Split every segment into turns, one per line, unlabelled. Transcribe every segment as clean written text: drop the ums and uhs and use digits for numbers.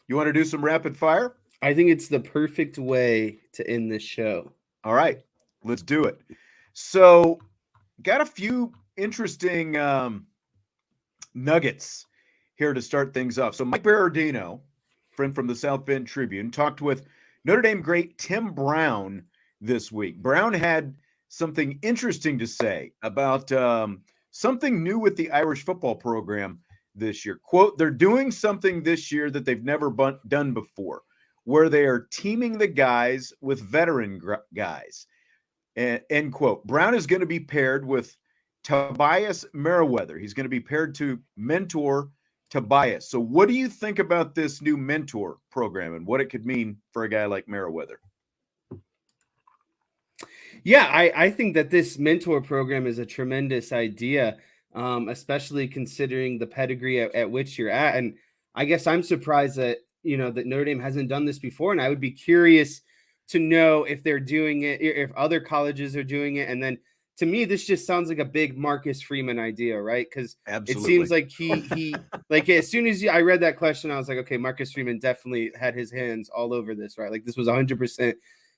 You want to do some rapid fire?
I think it's the perfect way to end this show.
All right, let's do it. So, got a few interesting nuggets here to start things off. So, Mike Berardino, friend from the South Bend Tribune, talked with Notre Dame great Tim Brown this week. Brown had something interesting to say about something new with the Irish football program this year. Quote, they're doing something this year that they've never done before, where they are teaming the guys with veteran guys. End quote. Brown is going to be paired with Tobias Merriweather. He's going to be paired to mentor Tobias. So, what do you think about this new mentor program and what it could mean for a guy like Merriweather?
Yeah, I think that this mentor program is a tremendous idea, especially considering the pedigree at which you're at. And I guess I'm surprised that that Notre Dame hasn't done this before, and I would be curious to know if they're doing it, if other colleges are doing it. And then to me, this just sounds like a big Marcus Freeman idea, right? Because it seems
Absolutely.
like he like as soon as I read that question, I was like, okay, Marcus Freeman definitely had his hands all over this, right? Like this was 100%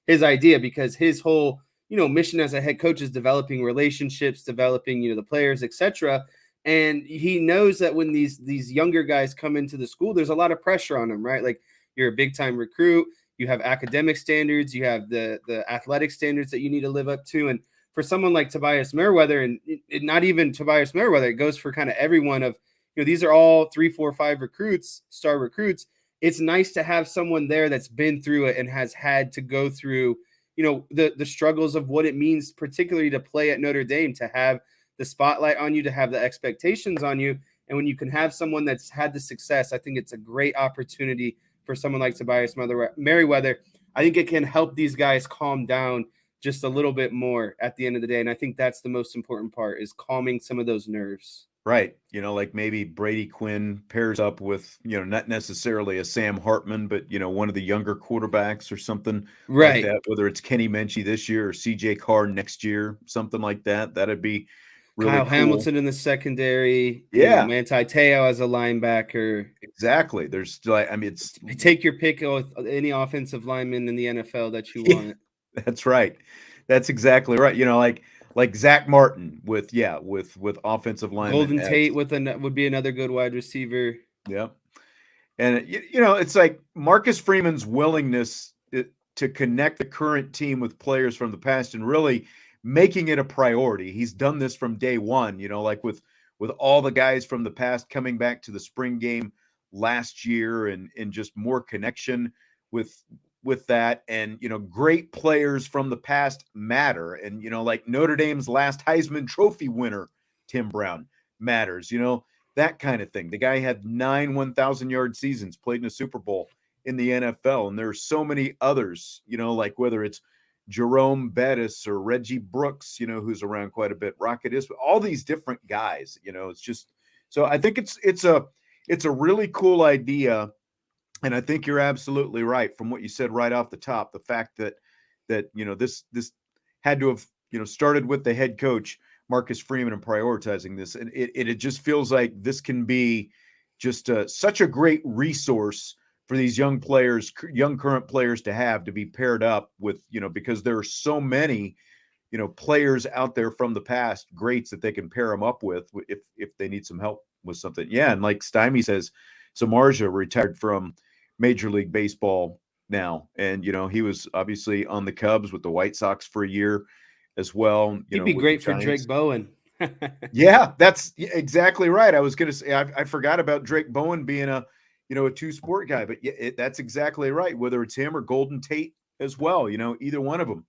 his idea because his whole mission as a head coach is developing relationships, developing, the players, etc. And he knows that when these younger guys come into the school, there's a lot of pressure on them, right? Like you're a big time recruit, you have academic standards, you have the athletic standards that you need to live up to. And for someone like Tobias Merriweather, and not even Tobias Merriweather, it goes for kind of everyone of, these are all 3, 4, 5 recruits, star recruits. It's nice to have someone there that's been through it and has had to go through the struggles of what it means, particularly to play at Notre Dame, to have the spotlight on you, to have the expectations on you. And when you can have someone that's had the success, I think it's a great opportunity for someone like Tobias Merriweather. I think it can help these guys calm down just a little bit more at the end of the day. And I think that's the most important part, is calming some of those nerves.
Right. Like maybe Brady Quinn pairs up with, not necessarily a Sam Hartman, but, one of the younger quarterbacks or something like
Right.
that, whether it's Kenny Minchie this year or CJ Carr next year, something like that. That'd be really
Kyle
cool.
Hamilton in the secondary,
Yeah,
Manti Te'o as a linebacker.
exactly. There's still, I mean, it's,
Take your pick with any offensive lineman in the NFL that you
yeah,
want.
that's right. That's exactly right. Like Zach Martin with, yeah, with offensive linemen
Golden
as,
Tate would be another good wide receiver.
yeah. And it's like Marcus Freeman's willingness to connect the current team with players from the past and really making it a priority. He's done this from day one. Like with all the guys from the past coming back to the spring game last year, and just more connection with that. And great players from the past matter. And like Notre Dame's last Heisman Trophy winner, Tim Brown, matters. That kind of thing. The guy had 9 1,000-yard seasons, played in a Super Bowl in the NFL, and there are so many others, like whether it's Jerome Bettis or Reggie Brooks, who's around quite a bit, Rocket is all these different guys, it's just, so I think it's a really cool idea. And I think you're absolutely right from what you said right off the top. The fact that this had to have started with the head coach Marcus Freeman and prioritizing this, and it just feels like this can be just such a great resource for these young players, young current players to be paired up with, because there are so many players out there from the past, greats that they can pair them up with if they need some help with something. Yeah, and like Stymie says, Samardzija retired from Major League Baseball now, and he was obviously on the Cubs with the White Sox for a year as well.
He'd be
With the
great for
Giants.
Drake Bowen.
Yeah, that's exactly right. I was going to say I forgot about Drake Bowen being a two sport guy, but yeah, that's exactly right. Whether it's him or Golden Tate as well, either one of them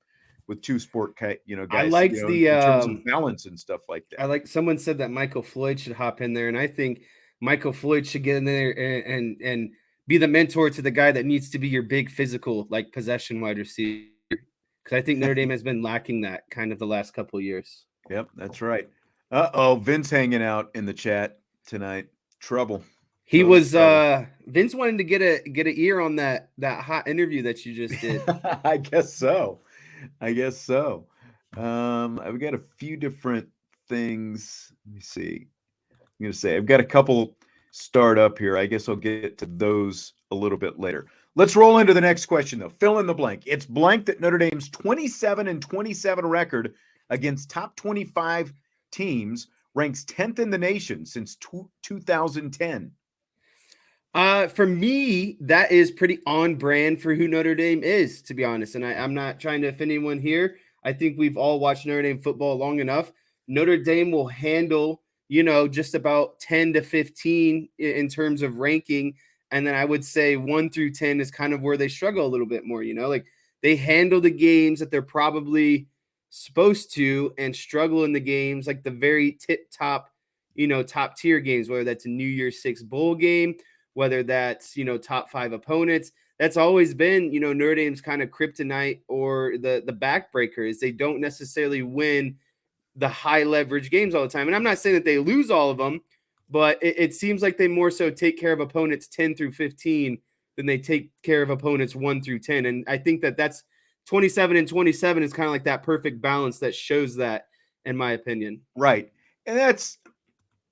with two sport
I
guys,
liked the
in terms of balance and stuff like
I
that.
like someone said that Michael Floyd should hop in there, and I think Michael Floyd should get in there and be the mentor to the guy that needs to be your big physical, like possession wide receiver. Because I think Notre Dame has been lacking that kind of the last couple of years.
Yep, that's right. Uh-oh, Vince hanging out in the chat tonight. Trouble.
He
Total
was
trouble.
Vince wanted to get an ear on that hot interview that you just did.
I guess so. I guess so. I've got a few different things. Let me see. I'm going to say I've got a couple. start up here. I guess I'll get to those a little bit later. Let's roll into the next question, though. Fill in the blank. It's blank that Notre Dame's 27-27 record against top 25 teams ranks 10th in the nation since 2010.
For me, that is pretty on brand for who Notre Dame is, to be honest. And I'm not trying to offend anyone here. I think we've all watched Notre Dame football long enough. Notre Dame will handle, just about 10 to 15 in terms of ranking. And then I would say 1 through 10 is kind of where they struggle a little bit more, like they handle the games that they're probably supposed to and struggle in the games, like the very tip top, top tier games, whether that's a New Year's Six bowl game, whether that's, top 5 opponents. That's always been, Notre Dame's kind of kryptonite or the backbreaker is they don't necessarily win the high leverage games all the time. And I'm not saying that they lose all of them, but it seems like they more so take care of opponents 10 through 15 than they take care of opponents 1 through 10. And I think that's 27-27 is kind of like that perfect balance that shows that, in my opinion.
Right. And that's,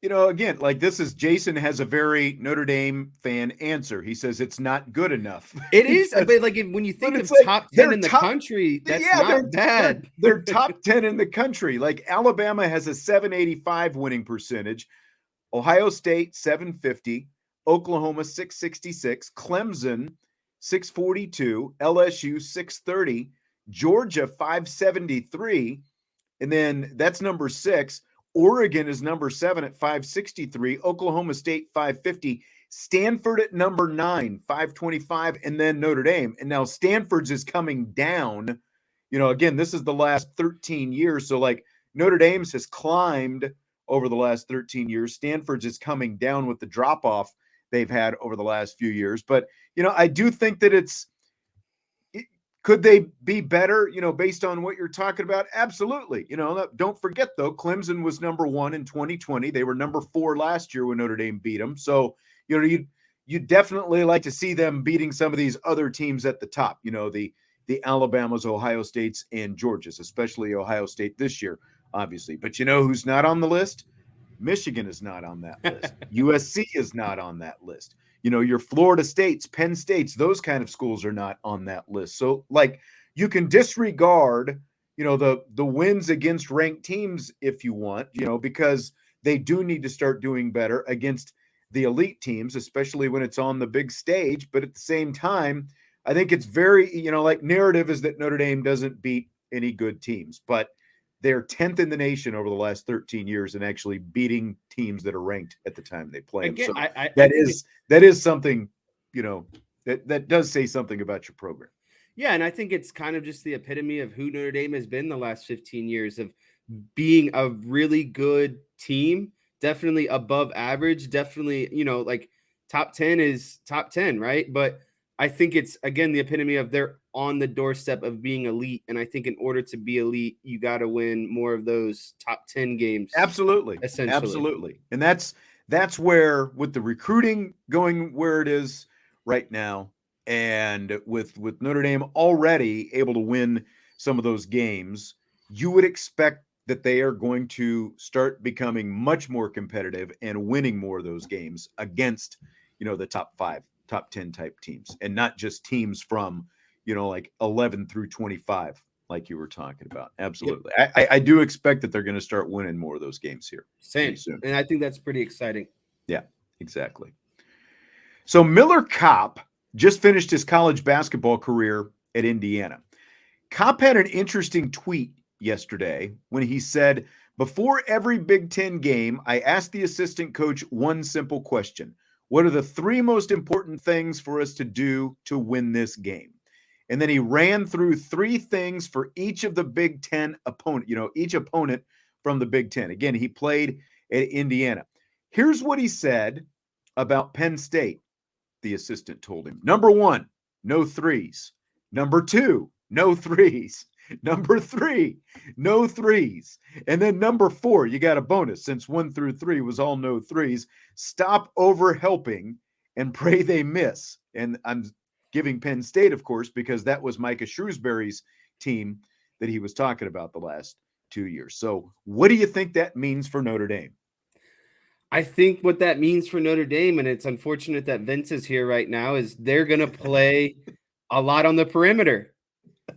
again, like this is Jason has a very Notre Dame fan answer. He says it's not good enough.
It is, but like when you think of top 10 in the country, that's not bad.
They're top 10 in the country. Like Alabama has a 785 winning percentage, Ohio State 750, Oklahoma 666, Clemson 642, LSU 630, Georgia 573, and then that's number 6. Oregon is number 7 at 563, Oklahoma State 550, Stanford at number 9, 525, and then Notre Dame. And now Stanford's is coming down. Again, this is the last 13 years. So like Notre Dame's has climbed over the last 13 years. Stanford's is coming down with the drop off they've had over the last few years. But, I do think that could they be better, based on what you're talking about? Absolutely. Don't forget, though, Clemson was number 1 in 2020. They were number 4 last year when Notre Dame beat them. So, you definitely like to see them beating some of these other teams at the top, the Alabamas, Ohio States, and Georgias, especially Ohio State this year, obviously. But who's not on the list? Michigan is not on that list. USC is not on that list. Your Florida States, Penn States, those kind of schools are not on that list. So like you can disregard, the wins against ranked teams if you want, because they do need to start doing better against the elite teams, especially when it's on the big stage. But at the same time, I think it's very, like narrative is that Notre Dame doesn't beat any good teams, but they're 10th in the nation over the last 13 years and actually beating teams that are ranked at the time they play.
Again,
so that is something, that does say something about your program.
Yeah, and I think it's kind of just the epitome of who Notre Dame has been the last 15 years of being a really good team, definitely above average, definitely, like top 10 is top 10, right? But I think it's, again, the epitome of they're on the doorstep of being elite. And I think in order to be elite, you got to win more of those top 10 games.
Absolutely.
Essentially.
Absolutely. And that's where, with the recruiting going where it is right now, and with Notre Dame already able to win some of those games, you would expect that they are going to start becoming much more competitive and winning more of those games against, the top 5, top 10 type teams, and not just teams from, like 11 through 25, like you were talking about. Absolutely. Yep. I do expect that they're going to start winning more of those games here.
Same. And I think that's pretty exciting.
Yeah, exactly. So Miller Kopp just finished his college basketball career at Indiana. Kopp had an interesting tweet yesterday when he said, "Before every Big Ten game, I asked the assistant coach one simple question. What are the 3 most important things for us to do to win this game?" And then he ran through 3 things for each of the Big Ten opponent, each opponent from the Big Ten. Again, he played at Indiana. Here's what he said about Penn State, the assistant told him. Number 1, no threes. Number 2, no threes. Number 3, no threes. And then number 4, you got a bonus since 1 through 3 was all no threes. Stop over helping and pray they miss. And I'm giving Penn State, of course, because that was Micah Shrewsberry's team that he was talking about the last 2 years. So what do you think that means for Notre Dame?
I think what that means for Notre Dame, and it's unfortunate that Vince is here right now, is they're going to play a lot on the perimeter.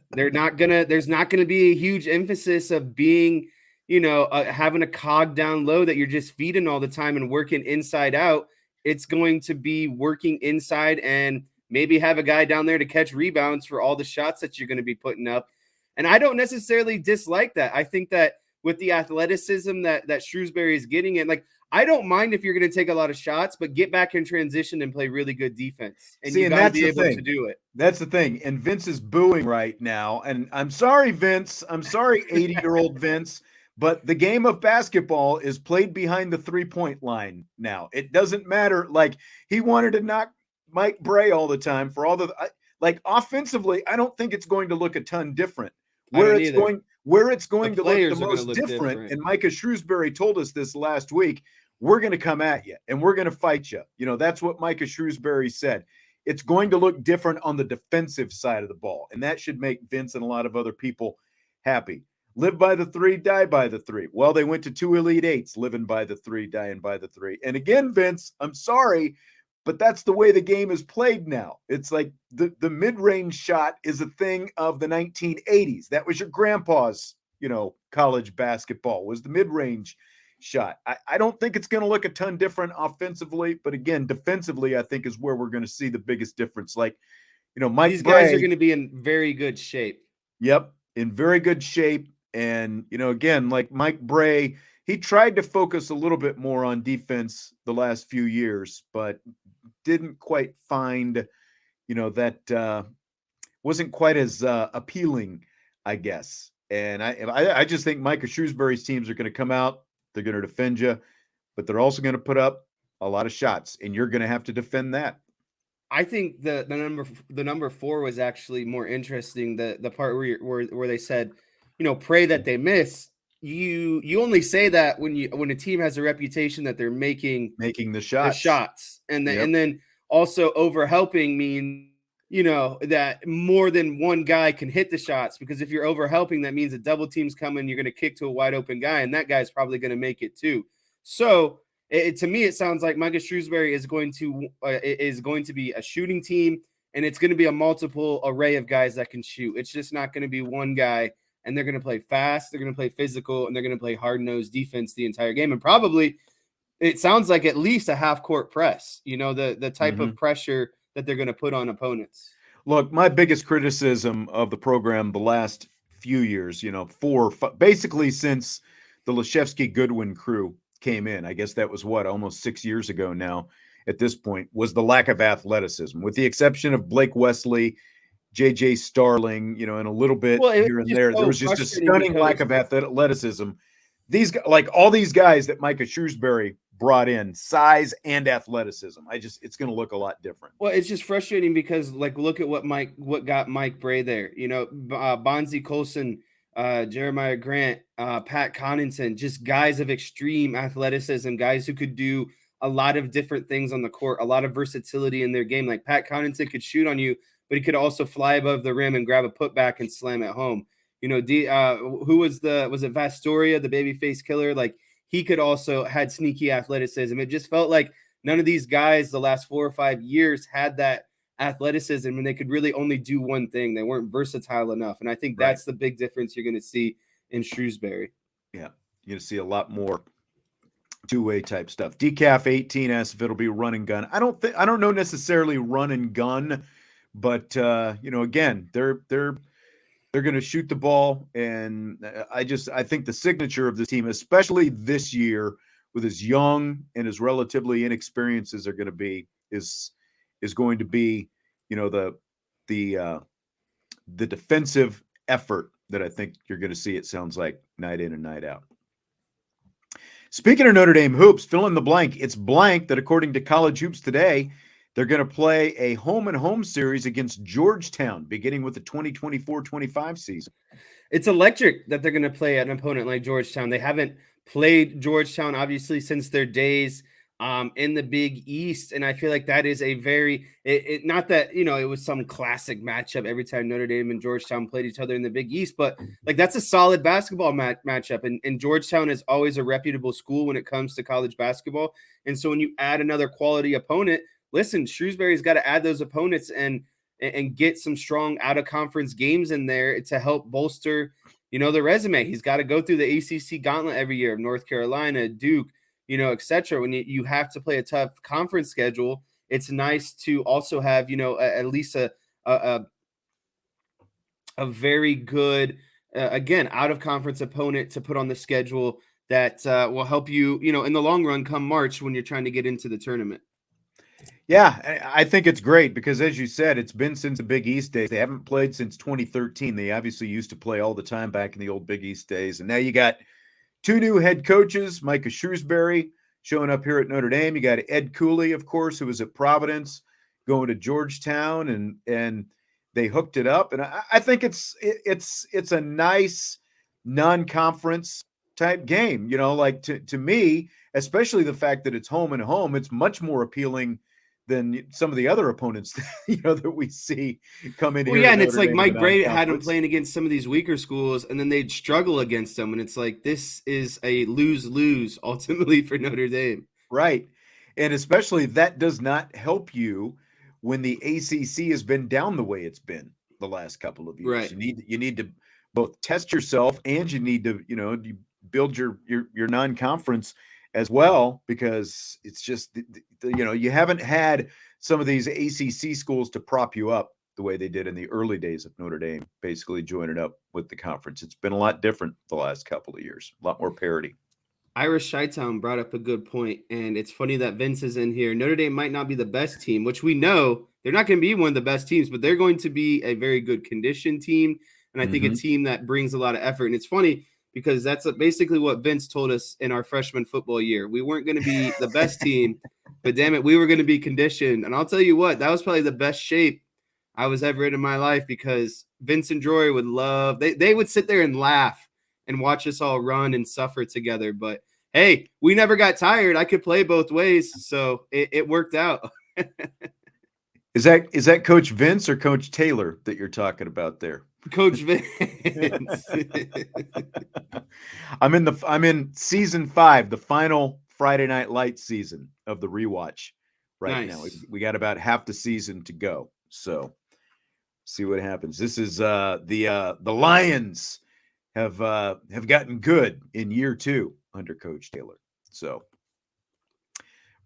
There's not going to be a huge emphasis of being, having a cog down low that you're just feeding all the time and working inside out. It's going to be working inside and maybe have a guy down there to catch rebounds for all the shots that you're going to be putting up. And I don't necessarily dislike that. I think that with the athleticism that Shrewsberry is getting in, like, I don't mind if you're going to take a lot of shots, but get back in transition and play really good defense. And you got to be able to do it.
That's the thing. And Vince is booing right now. And I'm sorry, Vince. I'm sorry, 80-year-old Vince. But the game of basketball is played behind the 3-point line now. It doesn't matter. Like, he wanted to knock Mike Bray all the time for all the offensively. I don't think it's going to look a ton different. Where it's going to look the most different. And Micah Shrewsberry told us this last week. We're going to come at you and we're going to fight you. That's what Micah Shrewsberry said. It's going to look different on the defensive side of the ball. And that should make Vince and a lot of other people happy. Live by the 3, die by the 3. Well, they went to 2 Elite Eights, living by the 3, dying by the 3. And again, Vince, I'm sorry, but that's the way the game is played now. It's like the mid-range shot is a thing of the 1980s. That was your grandpa's, college basketball, was the mid-range shot. I don't think it's going to look a ton different offensively, but again, defensively, I think is where we're going to see the biggest difference. Like, Mike
These guys are going to be in very good shape.
Yep, in very good shape. And, again, like Mike Bray, he tried to focus a little bit more on defense the last few years, but didn't quite find, that wasn't quite as appealing, I guess. And I just think Micah Shrewsberry's teams are going to come out. They're going to defend you, but they're also going to put up a lot of shots, and you're going to have to defend that.
I think the number 4 was actually more interesting. The part where they said, pray that they miss. You only say that when a team has a reputation that they're making
the shots,
and then also overhelping means that more than one guy can hit the shots, because if you're overhelping, that means a double team's coming, you're going to kick to a wide open guy, and that guy's probably going to make it too. So to me, it sounds like Micah Shrewsberry is going to be a shooting team, and it's going to be a multiple array of guys that can shoot. It's just not going to be one guy, and they're going to play fast, they're going to play physical, and they're going to play hard-nosed defense the entire game. And probably it sounds like at least a half-court press, the type of pressure that they're going to put on opponents.
Look, my biggest criticism of the program the last few years, basically since the Leshevsky-Goodwin crew came in, I guess that was almost 6 years ago now at this point, was the lack of athleticism, with the exception of Blake Wesley, J.J. Starling, and a little bit here and there. There was just a stunning lack of athleticism. All these guys that Micah Shrewsberry brought in, size and athleticism. It's going to look a lot different.
Well, it's just frustrating because, look at what got Mike Bray there. Bonzi Colson, Jeremiah Grant, Pat Connaughton, just guys of extreme athleticism, guys who could do a lot of different things on the court, a lot of versatility in their game. Like Pat Connaughton could shoot on you, but he could also fly above the rim and grab a putback and slam it home. Who was it Vastoria, the babyface killer? Like, he could also had sneaky athleticism. It just felt like none of these guys the last 4 or 5 years had that athleticism, and they could really only do one thing. They weren't versatile enough. And I think that's the big difference you're going to see in Shrewsberry.
Yeah, you're going to see a lot more two-way type stuff. Decaf 18 asks if it'll be run and gun. I don't know necessarily run and gun, but again, they're going to shoot the ball, and I think the signature of this team, especially this year, with as young and as relatively inexperienced as they're going to be, is going to be, the defensive effort that I think you're going to see. It sounds like night in and night out. Speaking of Notre Dame hoops, fill in the blank. It's blank that according to College Hoops Today, they're going to play a home-and-home series against Georgetown, beginning with the 2024-25 season.
It's electric that they're going to play an opponent like Georgetown. They haven't played Georgetown, obviously, since their days in the Big East. And I feel like that is a very, not that, it was some classic matchup every time Notre Dame and Georgetown played each other in the Big East, but like that's a solid basketball matchup. And Georgetown is always a reputable school when it comes to college basketball. And so when you add another quality opponent, listen, Shrewsberry's got to add those opponents and get some strong out of conference games in there to help bolster, the resume. He's got to go through the ACC gauntlet every year of North Carolina, Duke, et cetera. When you have to play a tough conference schedule, it's nice to also have, at least a very good, again, out of conference opponent to put on the schedule that will help you, in the long run come March when you're trying to get into the tournament.
Yeah, I think it's great because, as you said, it's been since the Big East days. They haven't played since 2013. They obviously used to play all the time back in the old Big East days. And now you got two new head coaches, Micah Shrewsberry showing up here at Notre Dame. You got Ed Cooley, of course, who was at Providence, going to Georgetown, and they hooked it up. And I think it's a nice non-conference type game. Like to me, especially the fact that it's home and home, it's much more appealing than some of the other opponents that we see come in here.
Yeah, and it's like Mike Brady had them playing against some of these weaker schools, and then they'd struggle against them, and it's like this is a lose-lose ultimately for Notre Dame.
Right, and especially that does not help you when the ACC has been down the way it's been the last couple of years.
Right.
You need to both test yourself and you need to you build your non-conference as well, because it's just you haven't had some of these ACC schools to prop you up the way they did in the early days of Notre Dame basically joining up with the conference. It's been a lot different the last couple of years, a lot more parity.
Irish Chi-Town brought up a good point, and it's funny that Vince is in here. Notre Dame might not be the best team, which we know they're not going to be one of the best teams, but they're going to be a very good conditioned team, and I think a team that brings a lot of effort. And it's funny because that's basically what Vince told us in our freshman football year. We weren't going to be the best team, but damn it, we were going to be conditioned. And I'll tell you what, that was probably the best shape I was ever in my life, because Vince and Jory would love, they would sit there and laugh and watch us all run and suffer together. But hey, we never got tired. I could play both ways, so it worked out.
Is that Coach Vince or Coach Taylor that you're talking about there?
Coach Vince.
I'm in season 5, the final Friday Night Lights season of the rewatch right now. We got about half the season to go, so see what happens. This is the Lions have gotten good in year 2 under Coach Taylor, so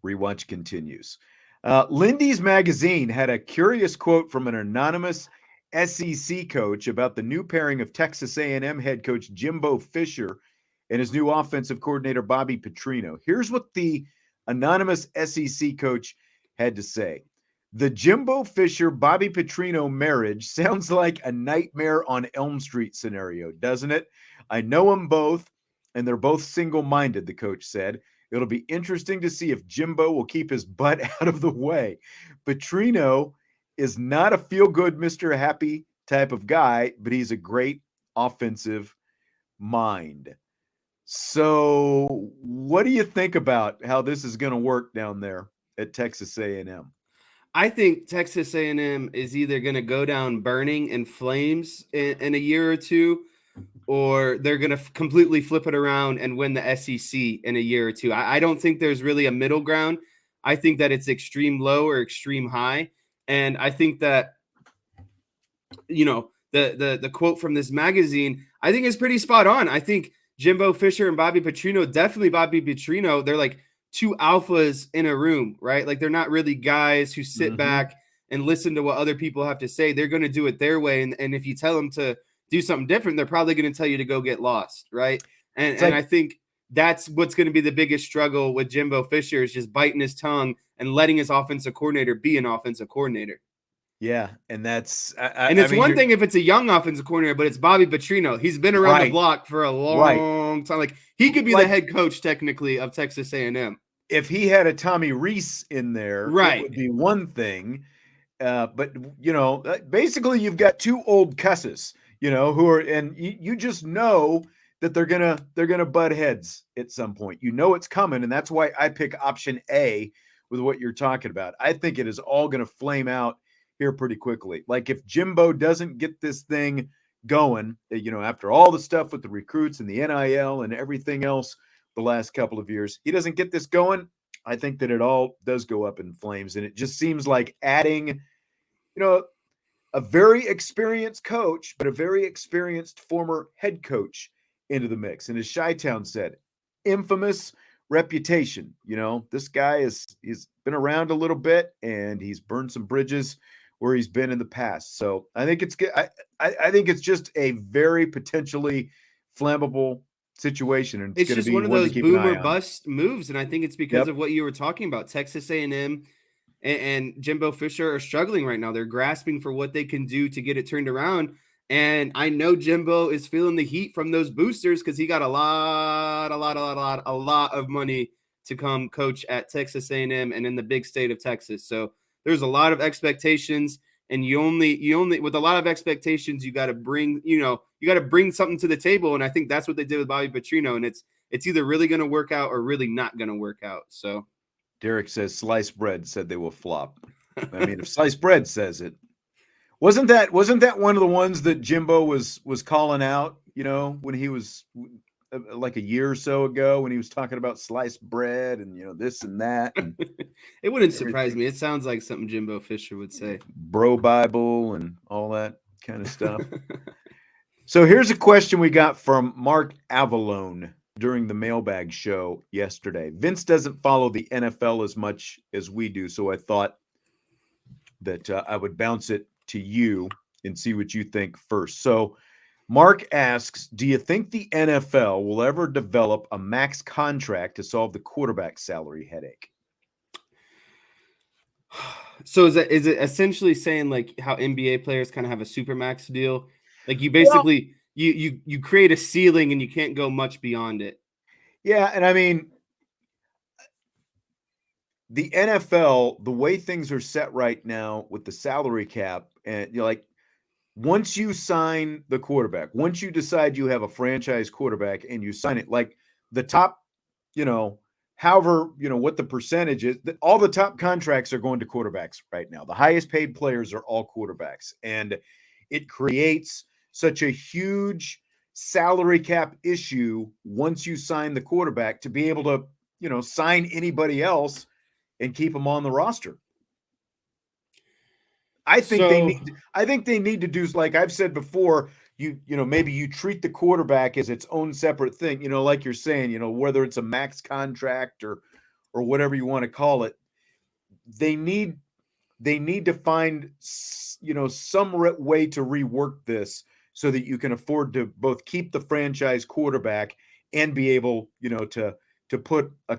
rewatch continues. Lindy's magazine had a curious quote from an anonymous SEC coach about the new pairing of Texas A&M head coach Jimbo Fisher and his new offensive coordinator Bobby Petrino. Here's what the anonymous SEC coach had to say. The Jimbo Fisher-Bobby Petrino marriage sounds like a Nightmare on Elm Street scenario, doesn't it? I know them both, and they're both single-minded, the coach said. It'll be interesting to see if Jimbo will keep his butt out of the way. Petrino is not a feel-good Mr. Happy type of guy, but he's a great offensive mind. So what do you think about how this is going to work down there at Texas A&M?
I think Texas A&M is either going to go down burning in flames in a year or two, or they're going to completely flip it around and win the SEC in a year or two. I don't think there's really a middle ground. I think that it's extreme low or extreme high. And I think that, the quote from this magazine, I think is pretty spot on. I think Jimbo Fisher and Bobby Petrino, definitely Bobby Petrino, they're like two alphas in a room, right? Like they're not really guys who sit back and listen to what other people have to say. They're going to do it their way. And if you tell them to do something different, they're probably going to tell you to go get lost, right? And I think that's what's going to be the biggest struggle with Jimbo Fisher, is just biting his tongue and letting his offensive coordinator be an offensive coordinator.
Yeah, and that's
it's one thing if it's a young offensive coordinator, but it's Bobby Petrino. He's been around the block for a long time. Like he could be the head coach technically of Texas A&M.
If he had a Tommy Reese in there, it would be one thing. But basically you've got two old cusses, who are, and you just know that they're gonna butt heads at some point. You know it's coming, and that's why I pick option A with what you're talking about. I think it is all gonna flame out here pretty quickly. Like if Jimbo doesn't get this thing going, after all the stuff with the recruits and the NIL and everything else the last couple of years, he doesn't get this going. I think that it all does go up in flames, and it just seems like adding, a very experienced coach, but a very experienced former head coach into the mix. And as Chi-Town said, infamous reputation. This guy he's been around a little bit, and he's burned some bridges where he's been in the past. So I think it's good. I think it's just a very potentially flammable situation, and
It's
going to
just
be
one of
one to
those
keep an
boom
eye
or
on.
bust moves, and I think it's because of what you were talking about. Texas A&M and Jimbo Fisher are struggling right now. They're grasping for what they can do to get it turned around. And I know Jimbo is feeling the heat from those boosters because he got a lot of money to come coach at Texas A&M and in the big state of Texas. So there's a lot of expectations, and you only with a lot of expectations, you got to bring something to the table. And I think that's what they did with Bobby Petrino. And it's either really going to work out or really not going to work out. So
Derek says sliced bread said they will flop. I mean, if sliced bread says it, wasn't that one of the ones that Jimbo was calling out? When he was like a year or so ago, when he was talking about sliced bread and this and that. And
it wouldn't surprise me. It sounds like something Jimbo Fisher would say.
Bro Bible and all that kind of stuff. So here's a question we got from Mark Avallone during the mailbag show yesterday. Vince doesn't follow the NFL as much as we do, so I thought that I would bounce it to you and see what you think first. So Mark asks, do you think the NFL will ever develop a max contract to solve the quarterback salary headache?
So is it essentially saying like how NBA players kind of have a super max deal? Like you basically you create a ceiling and you can't go much beyond it.
Yeah, and I mean the NFL, the way things are set right now with the salary cap, and like once you sign the quarterback, once you decide you have a franchise quarterback and you sign it, like the top, however, what the percentage is, all the top contracts are going to quarterbacks right now. The highest paid players are all quarterbacks. And it creates such a huge salary cap issue once you sign the quarterback to be able to, sign anybody else and keep them on the roster. I think they need to do, like I've said before, maybe you treat the quarterback as its own separate thing, like you're saying, whether it's a max contract or whatever you want to call it. They need to find, some way to rework this so that you can afford to both keep the franchise quarterback and be able, to put a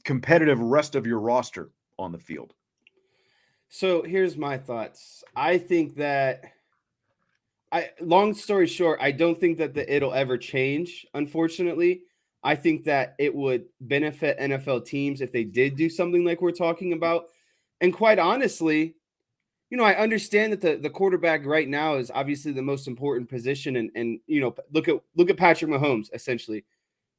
competitive rest of your roster on the field.
So here's my thoughts. I think that long story short, I don't think that it'll ever change, unfortunately. I think that it would benefit NFL teams if they did do something like we're talking about. And quite honestly, I understand that the quarterback right now is obviously the most important position. And look at Patrick Mahomes, essentially.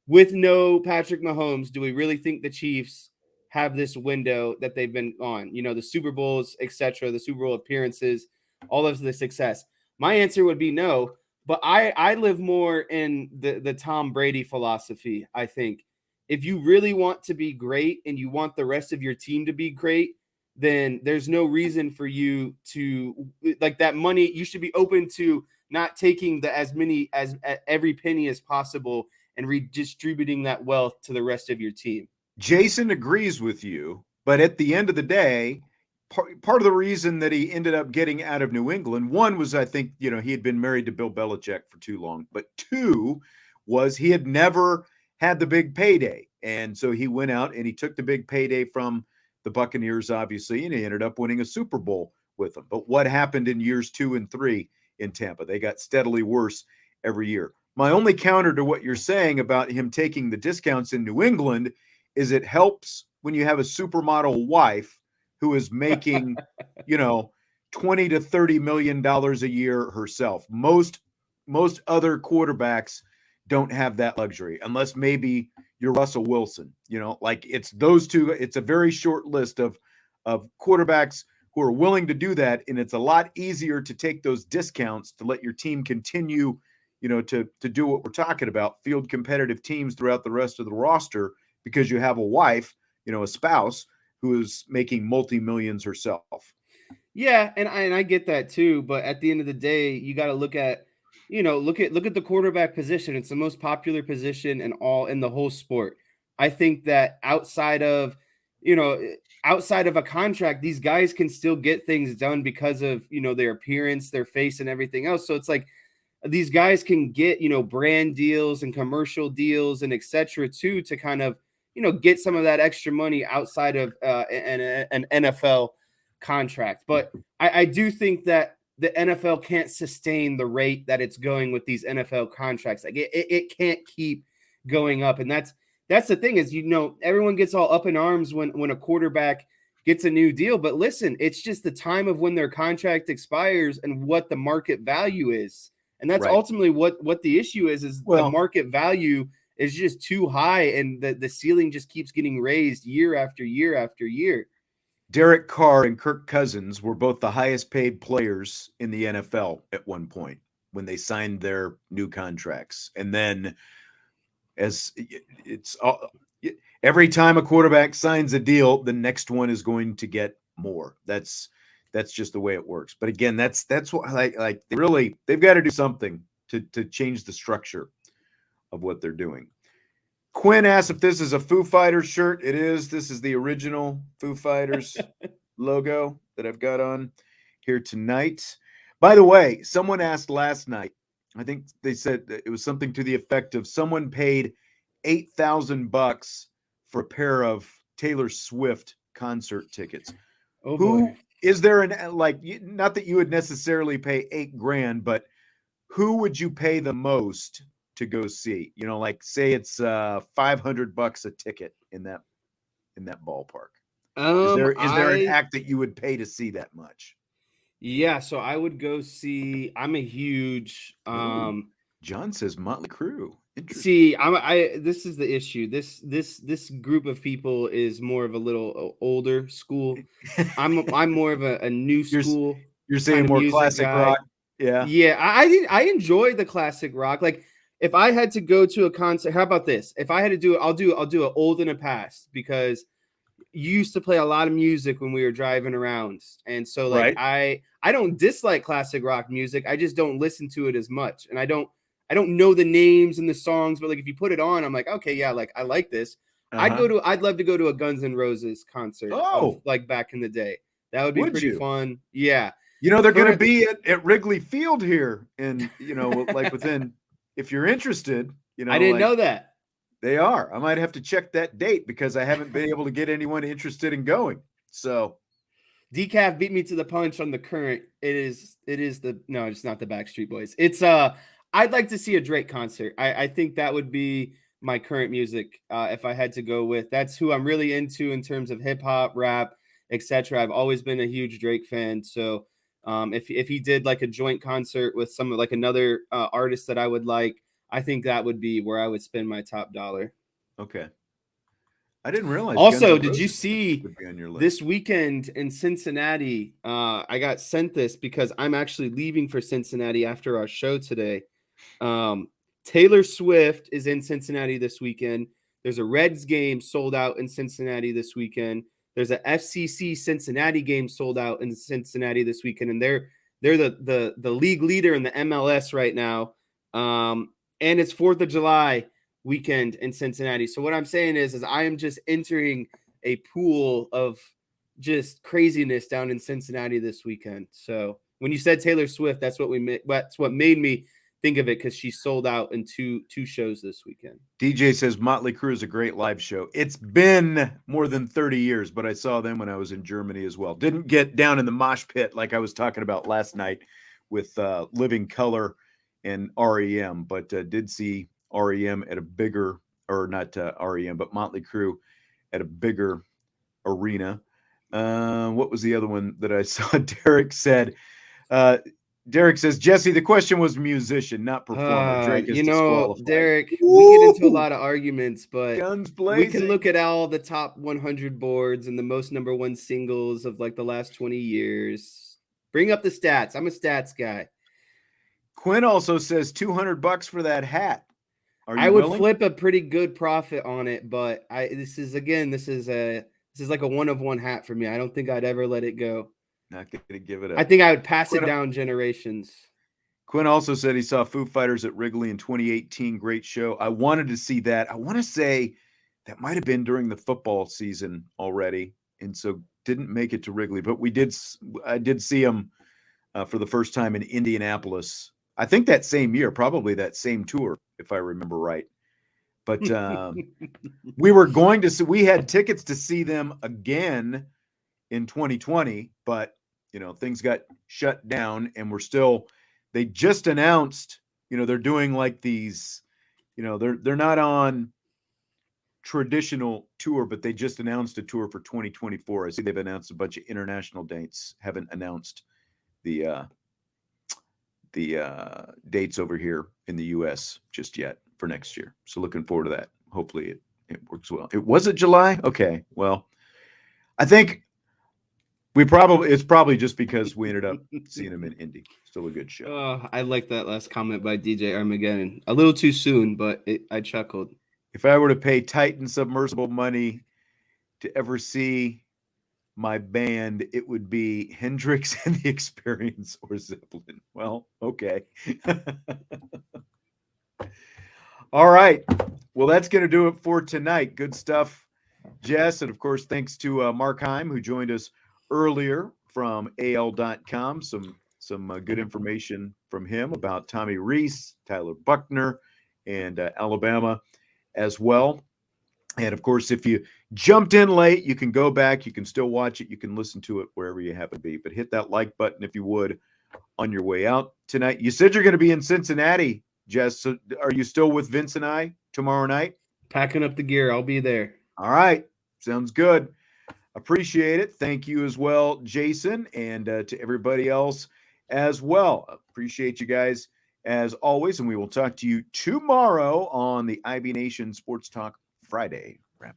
With no Patrick Mahomes, do we really think the Chiefs have this window that they've been on? The Super Bowls, etc., the Super Bowl appearances, all of the success. My answer would be no, but I live more in the Tom Brady philosophy. I think if you really want to be great and you want the rest of your team to be great, then there's no reason for you to like that money. You should be open to not taking as every penny as possible and redistributing that wealth to the rest of your team.
Jason agrees with you, but at the end of the day, part of the reason that he ended up getting out of New England, one was, I think, he had been married to Bill Belichick for too long, but two was he had never had the big payday. And so he went out and he took the big payday from the Buccaneers, obviously, and he ended up winning a Super Bowl with them. But what happened in years 2 and 3 in Tampa? They got steadily worse every year. My only counter to what you're saying about him taking the discounts in New England is it helps when you have a supermodel wife who is making, $20 to $30 million a year herself. Most other quarterbacks don't have that luxury unless maybe you're Russell Wilson. Like it's those two. It's a very short list of quarterbacks who are willing to do that, and it's a lot easier to take those discounts to let your team continue, to do what we're talking about, field competitive teams throughout the rest of the roster, because you have a wife, a spouse who is making multi-millions herself.
Yeah, and I get that too, but at the end of the day, you got to look at the quarterback position. It's the most popular position in the whole sport. I think that outside of a contract, these guys can still get things done because of their appearance, their face, and everything else. So it's like these guys can get brand deals and commercial deals and etc. too, to kind of get some of that extra money outside of an NFL contract. But I do think that the NFL can't sustain the rate that it's going with these NFL contracts. Like it can't keep going up. And that's the thing is, everyone gets all up in arms when a quarterback gets a new deal. But listen, it's just the time of when their contract expires and what the market value is. And that's
right.
ultimately what the issue is the market value is just too high, and the ceiling just keeps getting raised year after year after year.
Derek Carr and Kirk Cousins were both the highest paid players in the NFL at one point when they signed their new contracts. And then as it's every time a quarterback signs a deal, the next one is going to get more. That's just the way it works. But again, that's what they've got to do something to change the structure of what they're doing. Quinn asks if this is a Foo Fighters shirt. It is. This is the original Foo Fighters logo that I've got on here tonight. By the way, someone asked last night, I think they said it was something to the effect of someone paid $8,000 for a pair of Taylor Swift concert tickets.
Oh,
who
boy.
is there not that you would necessarily pay $8,000, but who would you pay the most to go see? Like say it's $500 a ticket in that ballpark. Is there an act that you would pay to see that much?
Yeah, so I would go see. I'm a huge.
John says Motley Crue.
See, this is the issue. This group of people is more of a little older school. I'm more of a new school.
You're saying more classic
guy.
rock. Yeah.
Yeah, I enjoy the classic rock. Like if I had to go to a concert, how about this? If I had to do it, I'll do an old and a past, because you used to play a lot of music when we were driving around. And so like right. I don't dislike classic rock music. I just don't listen to it as much. And I don't know the names and the songs, but like if you put it on, I'm like, okay, yeah, like I like this. Uh-huh. I'd love to go to a Guns N' Roses concert like back in the day. That would be pretty fun. Yeah.
They're going to be at Wrigley Field here, and like within, if you're interested,
I didn't know that.
They are. I might have to check that date because I haven't been able to get anyone interested in going. So
Decaf beat me to the punch on the current. It's not the Backstreet Boys. It's I'd like to see a Drake concert. I think that would be my current music if I had to go with. That's who I'm really into in terms of hip hop, rap, etc. I've always been a huge Drake fan. So if he did like a joint concert with like another artist that I would like, I think that would be where I would spend my top dollar.
Okay. I didn't realize.
Also, did you see this weekend in Cincinnati? I got sent this because I'm actually leaving for Cincinnati after our show today. Taylor Swift is in Cincinnati this weekend. There's a Reds game sold out in Cincinnati this weekend. There's a FCC Cincinnati game sold out in Cincinnati this weekend, and they're the league leader in the MLS right now. And it's 4th of July weekend in Cincinnati. So what I'm saying is I am just entering a pool of just craziness down in Cincinnati this weekend. So when you said Taylor Swift, that's what made me think of it, because she sold out in two shows this weekend.
DJ says Motley Crue is a great live show. It's been more than 30 years, but I saw them when I was in Germany as well. Didn't get down in the mosh pit like I was talking about last night with Living Color and REM, but did see REM at a bigger, or not REM, but Motley Crue at a bigger arena. What was the other one that I saw? Derek said, Derek says, Jesse, the question was musician, not performer. Drake is disqualified.
Derek,
Woo!
we get into a lot of arguments, but
Guns
we
blazing.
can look at all the top 100 boards and the most number one singles of like the last 20 years. Bring up the stats. I'm a stats guy.
Quinn also says $200 for that hat. Are you
I would
willing?
flip a pretty good profit on it, but this is like a one of one hat for me. I don't think I'd ever let it go.
Not going to give it up.
I think I would pass it down generations.
Quinn also said he saw Foo Fighters at Wrigley in 2018. Great show. I wanted to see that. I want to say that might have been during the football season already, and so didn't make it to Wrigley. But I did see him for the first time in Indianapolis. I think that same year, probably that same tour, if I remember right. But we had tickets to see them again in 2020, but things got shut down, and they just announced, they're doing like these, they're not on traditional tour, but they just announced a tour for 2024. I see they've announced a bunch of international dates, haven't announced the dates over here in the US just yet for next year. So looking forward to that. Hopefully it works well. It was it July? Okay. Well, I think it's probably just because we ended up seeing him in Indy. Still a good show.
I like that last comment by DJ Armageddon. A little too soon, but I chuckled.
If I were to pay Titan Submersible money to ever see my band, it would be Hendrix and the Experience or Zeppelin. Well, okay. All right. Well, that's going to do it for tonight. Good stuff, Jess. And of course, thanks to Mark Heim, who joined us earlier from AL.com. Some good information from him about Tommy Rees, Tyler Buckner, and Alabama as well. And of course, if you jumped in late, you can go back. You can still watch it. You can listen to it wherever you happen to be. But hit that like button if you would on your way out tonight. You said you're going to be in Cincinnati, Jess. So are you still with Vince and I tomorrow night?
Packing up the gear. I'll be there.
All right. Sounds good. Appreciate it. Thank you as well, Jason, and to everybody else as well. Appreciate you guys as always. And we will talk to you tomorrow on the IB Nation Sports Talk Friday wrap.